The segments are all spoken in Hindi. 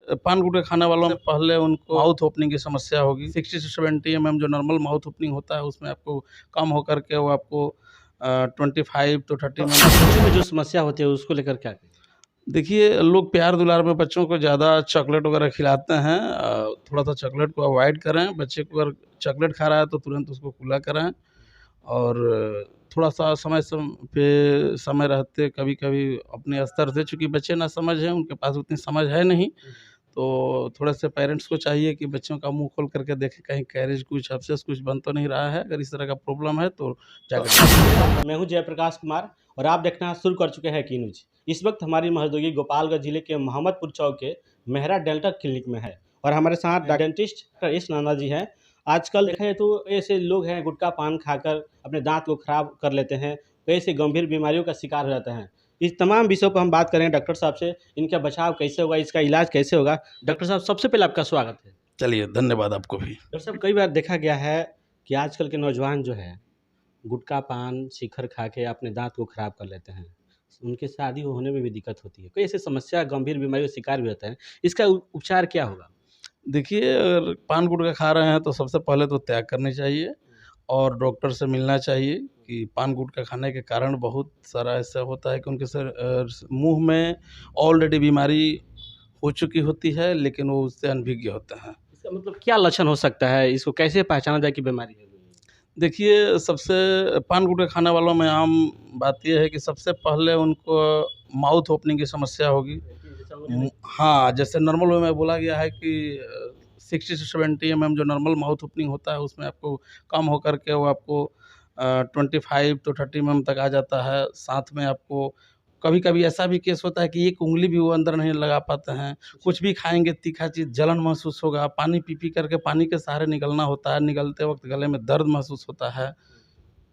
पान गुटखा खाने वालों में पहले उनको माउथ ओपनिंग की समस्या होगी। 60 से 70 जो नॉर्मल माउथ ओपनिंग होता है उसमें आपको कम होकर के वो आपको 25 to 30 बच्चों में जो समस्या होती है उसको लेकर क्या कहें? देखिए, लोग प्यार दुलार में बच्चों को ज़्यादा चॉकलेट वगैरह खिलाते हैं। थोड़ा-सा चॉकलेट को अवॉइड करें। बच्चे को अगर चॉकलेट खा रहा है तो तुरंत उसको कुल्ला कराएँ और थोड़ा-सा पे समय रहते कभी-कभी अपने स्तर से, चूँकि बच्चे नासमझ हैं, उनके पास उतनी समझ है नहीं, तो थोड़ा-सा पेरेंट्स को चाहिए कि बच्चों का मुँह खोल करके देखें कहीं कैरेज कुछ एब्सेस कुछ बन तो नहीं रहा है। अगर इस तरह का प्रॉब्लम है तो जाकर मैं हूं जयप्रकाश कुमार और आप देखना शुरू कर चुके हैं की न्यूज। इस वक्त हमारी मौजूदगी गोपालगंज जिले के मोहम्मदपुर चौक के मेहरा डेंटल क्लिनिक में है और हमारे साथ डेंटिस्ट डॉक्टर एस नाना जी हैं। आजकल देखा जाए तो ऐसे लोग हैं गुटखा पान खाकर अपने दांत को खराब कर लेते हैं, कई से गंभीर बीमारियों का शिकार हो जाते हैं। इस तमाम विषयों पर हम बात करें डॉक्टर साहब से, इनका बचाव कैसे होगा, इसका इलाज कैसे होगा। डॉक्टर साहब सबसे पहले आपका स्वागत है। चलिए, धन्यवाद आपको भी। डॉक्टर साहब कई बार देखा गया है कि आजकल के नौजवान जो है गुटखा पान शिखर खा के अपने दांत को खराब कर लेते हैं, उनके शादी होने में भी दिक्कत होती है, कोई ऐसी समस्या गंभीर बीमारी का शिकार भी होता है, इसका उपचार क्या होगा? देखिए, अगर पान गुटखा खा रहे हैं तो सबसे पहले तो त्याग करनी चाहिए और डॉक्टर से मिलना चाहिए कि पान गुटखा खाने के कारण बहुत सारा ऐसा होता है कि उनके मुंह में ऑलरेडी बीमारी हो चुकी होती है, लेकिन वो उससे अनभिज्ञ होते हैं। इसका मतलब क्या लक्षण हो सकता है, इसको कैसे पहचाना जाए कि बीमारी है? देखिए, सबसे पान गुटखा खाने वालों में आम बात ये है कि सबसे पहले उनको माउथ ओपनिंग की समस्या होगी। हाँ, जैसे नॉर्मल वे में बोला गया है कि 60 से 70 जो नॉर्मल माउथ ओपनिंग होता है उसमें आपको कम होकर के वो आपको 25 to 30 तक आ जाता है। साथ में आपको कभी-कभी ऐसा भी केस होता है कि एक उँगली भी वो अंदर नहीं लगा पाते हैं। कुछ भी खाएँगे तीखा चीज़ जलन महसूस होगा, पानी पी-पी करके पानी के सहारे निगलना होता है, निगलते वक़्त गले में दर्द महसूस होता है।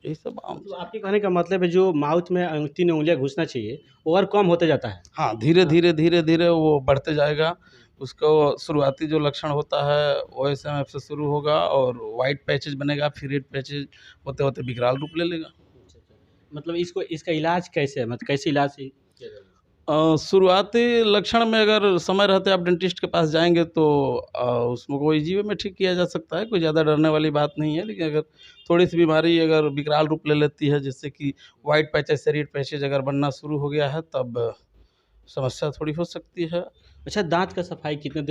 यही सब आम मतलब आपके कहने का मतलब है जो माउथ में 3 उंगलियां घुसना चाहिए वो और कम होते जाता है। हाँ, धीरे-धीरे, धीरे-धीरे वो बढ़ते जाएगा। उसको शुरुआती जो लक्षण होता है ओएसएमएफ से शुरू होगा और व्हाइट पैचेज़ बनेगा, फिर रेड पैचेज़ होते-होते विकराल रूप ले लेगा। मतलब इसको इसका इलाज कैसे है, मतलब कैसे इलाज किया जाएगा? शुरुआती लक्षण में अगर समय रहते आप डेंटिस्ट के पास जाएँगे तो उसको इजी वे में ठीक किया जा सकता है, कोई ज़्यादा डरने वाली बात नहीं है। लेकिन अगर थोड़ी-सी बीमारी अगर विकराल रूप ले लेती है, जैसे कि व्हाइट पैचेज़ से रेड पैचेज़ अगर बनना शुरू हो गया है, तब समस्या थोड़ी हो सकती है। अच्छा, दांत का सफाई कितने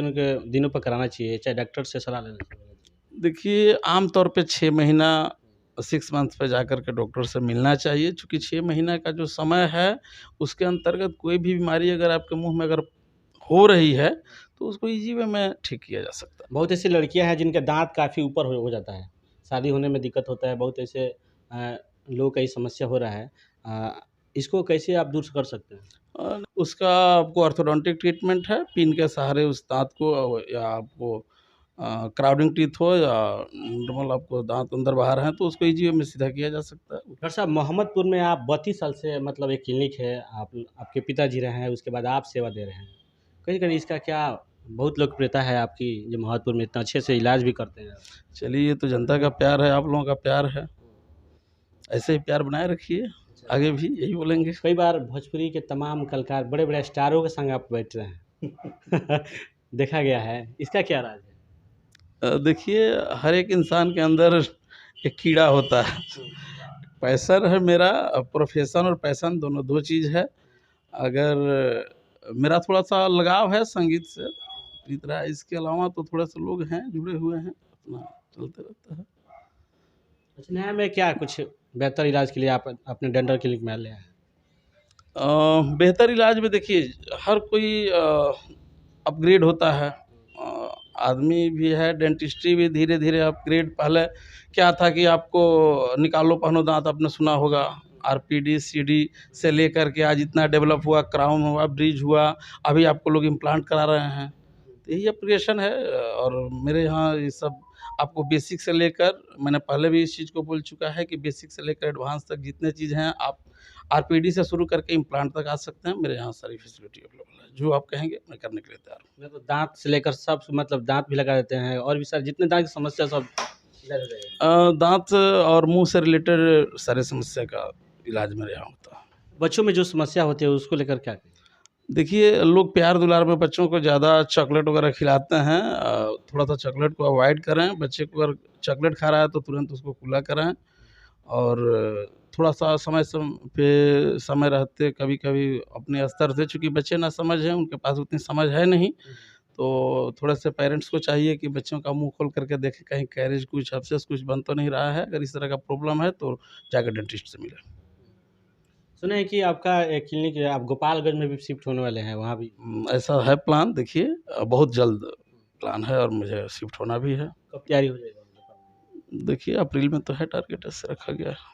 दिनों पर कराना चाहिए, चाहे डॉक्टर से सलाह लेना चाहिए? देखिए, आम तौर पे 6 महीना 6 मंथ पे जाकर के डॉक्टर से मिलना चाहिए, चूँकि 6 महीने का जो समय है, उसके अंतर्गत कोई भी बीमारी अगर आपके मुँह में अगर हो रही है, तो उसको ईज़ी वे में ठीक किया जा सकता है। बहुत ऐसी लड़कियां हैं जिनके दांत काफ़ी ऊपर हो जाता है, शादी होने में दिक्कत होता है, बहुत ऐसे लोगों का ये समस्या हो रहा है। इसको कैसे आप दूर कर सकते हैं? उसका आपको ऑर्थोडोंटिक ट्रीटमेंट है, पिन के सहारे उस दाँत को या आपको क्राउडिंग टीथ हो या नॉर्मल आपको दाँत अंदर बाहर हैं, तो उसको ईज़ी वे में सीधा किया जा सकता है। डॉक्टर साहब मोहम्मदपुर में आप 32 साल से मतलब एक क्लिनिक है, आप आपके पिताजी रहे हैं, उसके बाद आप सेवा दे रहे हैं। कहीं-कहीं इसका क्या बहुत लोकप्रियता है आपकी, जो मोहम्मदपुर में इतना अच्छे से इलाज भी करते हैं? चलिए, ये तो जनता का प्यार है, आप लोगों का प्यार है। ऐसे ही प्यार बनाए रखिए, आगे भी यही बोलेंगे। कई बार भोजपुरी के तमाम कलाकार बड़े-बड़े स्टारों के संग आप बैठ रहे हैं। देखा गया है, इसका क्या राज है? देखिए, हर एक इंसान के अंदर एक कीड़ा होता है। पैशन है मेरा, प्रोफ़ेशन और पैशन दोनों 2 चीज़ है। अगर मेरा थोड़ा-सा लगाव है संगीत से, इसी तरह इसके अलावा तो थोड़े-से लोग हैं, जुड़े हुए हैं, अपना चलते रहता है। अच्छा, नया में क्या कुछ बेहतर इलाज के लिए आप अपने डेंटल क्लिनिक में ले आए? बेहतर इलाज में देखिए, हर कोई अपग्रेड होता है। आदमी भी है, डेंटिस्ट्री भी धीरे-धीरे अपग्रेड, पहले क्या था कि आपको निकालो पहनो दाँत आपने सुना होगा, आरपीडी, सीडी से लेकर के आज इतना डेवलप हुआ, क्राउन हुआ, ब्रिज हुआ, अभी आपको लोग इम्प्लांट करा रहे हैं। तो यही अपग्रेडेशन है और मेरे यहाँ ये सब आपको बेसिक से लेकर, मैंने पहले भी इस चीज़ को बोल चुका है कि बेसिक से लेकर एडवांस तक जितने चीज़ हैं, आप आरपीडी से शुरू करके इम्प्लांट तक आ सकते हैं। मेरे यहाँ सारी फैसिलिटी अवेलेबल है, जो आप कहेंगे मैं करने के लिए तैयार हूँ। मतलब दाँत से लेकर सब, मतलब दाँत भी लगा देते हैं और भी सारे जितने दाँत की समस्या सब इलाज हो जाएगा। दाँत और मुँह से रिलेटेड सारे समस्या का इलाज मेरे यहाँ होता है। बच्चों में जो समस्या होती है उसको लेकर क्या कहें? देखिए, लोग प्यार दुलार में बच्चों को ज़्यादा चॉकलेट वगैरह खिलाते हैं। थोड़ा-सा चॉकलेट को अवॉइड करें। बच्चे को अगर चॉकलेट खा रहा है तो तुरंत उसको कुल्ला कराएँ और थोड़ा-सा पे समय रहते कभी-कभी अपने स्तर से, चूँकि बच्चे नासमझ हैं, उनके पास उतनी समझ है नहीं, तो थोड़ा-सा पेरेंट्स को चाहिए कि बच्चों का मुँह खोल कर के देखें, कहीं कैरिज कुछ एब्सेस कुछ बन तो नहीं रहा है। अगर इस तरह का प्रॉब्लम है तो जाकर डेंटिस्ट से मिलें। सुना है कि आपका क्लिनिक आप गोपालगंज में भी शिफ्ट होने वाले हैं, वहाँ भी? ऐसा है प्लान, देखिए बहुत जल्द प्लान है और मुझे शिफ्ट होना भी है। कब तैयारी हो जाएगा गोपालगंज? देखिए अप्रैल में तो है, टारगेट ऐसे रखा गया है।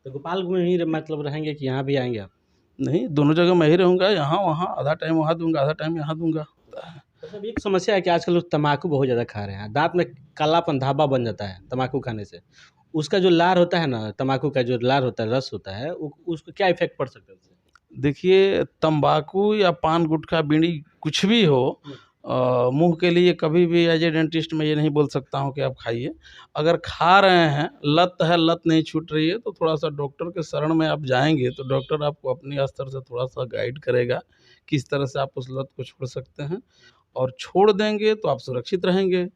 तो गोपालगंज में ही मतलब रहेंगे कि यहाँ भी आएँगे आप? नहीं, दोनों जगह मैं ही रहूँगा, यहाँ-वहाँ, आधा टाइम वहाँ दूँगा, आधा टाइम यहाँ दूँगा। मतलब एक समस्या है कि आजकल लोग तम्बाकू बहुत ज़्यादा खा रहे हैं, दाँत में कालापन धब्बा बन जाता है तम्बाकू खाने से। उसका जो लार होता है ना, तम्बाकू का जो लार होता है, रस होता है, उ उसको क्या इफ़ेक्ट पड़ सकता है उससे? देखिए, तम्बाकू या पान, गुटखा, बीड़ी कुछ भी हो, मुँह के लिए कभी भी एज़ ए डेंटिस्ट मैं ये नहीं बोल सकता हूँ कि आप खाइए। अगर खा रहे हैं, लत है, लत नहीं छूट रही है, तो थोड़ा-सा डॉक्टर के शरण में आप जाएँगे, तो डॉक्टर आपको अपने स्तर से थोड़ा-सा गाइड करेगा, किस तरह से आप उस लत को छोड़ सकते हैं और छोड़ देंगे तो आप सुरक्षित रहेंगे।